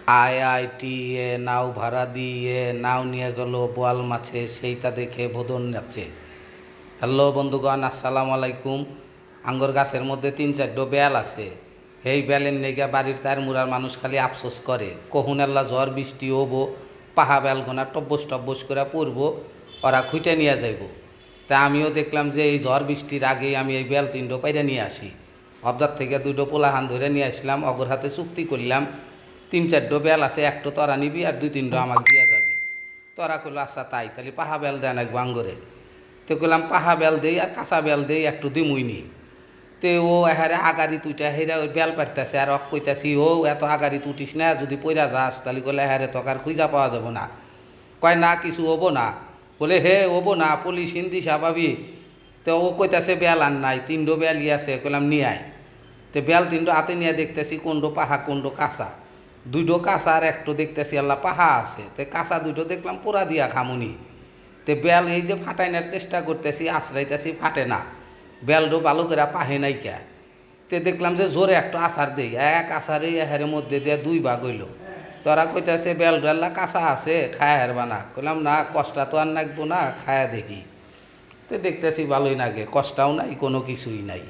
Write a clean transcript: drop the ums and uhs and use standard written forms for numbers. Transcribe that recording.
আইআইটিএ নাও ভাড়া দিয়ে নাও নিয়ে গেল বোয়াল মাছে, সেইটা দেখে বোদন যাচ্ছে। হ্যালো বন্ধুগণ, আসসালামু আলাইকুম। আঙ্গর গাছের মধ্যে 3-4 বেল আছে। এই বেলের নেগা বাড়ির 4 মুড়ার মানুষ খালি আফসোস করে, কহুন আল্লাহ ঝড় বৃষ্টি হবো, পাহা বেলগোনা টব্বস টব্বস করে পড়বো, ওরা খুঁটে নিয়ে যাইব। তা আমিও দেখলাম যে এই ঝড় বৃষ্টির আগেই আমি এই বেল 3টো পাইরে নিয়ে আসি। অবদার থেকে 2টো পোলাহান ধরে নিয়ে আসলাম, অগর হাতে চুক্তি করলাম 3-4 বেল আছে, একটা তোরা নিবি আর 2-3টো আমাকে দিয়ে যাবি। তোরা কইলো আচ্ছা তাই, তাহলে পাহা বেল দেন এক বাঙ্গরে। তো কইলাম পাহা বেল দেই আর কাঁচা বেল দেই, একটু দিমুইনি। তে ও এহারে আগারি তুইটা হেরা ওই বেল পারতেছে, আর অক কইতাছি ও এত আগারি তুটিস না, যদি পইরা যাস তাহলে কইলে এহারে তোকার খুঁজা পাওয়া যাব না। কয় না কিছু হবো না। বলে হে হবো না, পুলিশ হিন্দি স্বাভাবিক। তো ও কইতাছে বেল আর নাই, 3টো বেলই আছে। কইলাম নিয়ে আয়। তো বেল 3টো হাতে নিয়ে দেখতেছি কোনটো পাহা কোনটো কাঁচা। 2টো কাঁচা আর একটু দেখতেছি আল্লাহ পাহা আছে। তো কাঁচা 2টো দেখলাম পোড়া দিয়া খামুনি। তে বেল এই যে ফাটাইনার চেষ্টা করতেছি, আশ্রাইতেছি, ফাটে না। বেলটো ভালো করে পাহে নাই কে। তে দেখলাম যে জোরে একটু আছার দেই, এক আছারে এহারের মধ্যে দিয়ে 2 ভাগ হইল। তোরা কইতাছে বেলটো আল্লাহ কাঁচা আছে, খায়া হারবা না। কইলাম না, কষ্টা তো আর নাকবো না, খায়া দেখি। তো দেখতেছি ভালোই নাগে, কষ্টাও নাই, কোনো কিছুই নাই।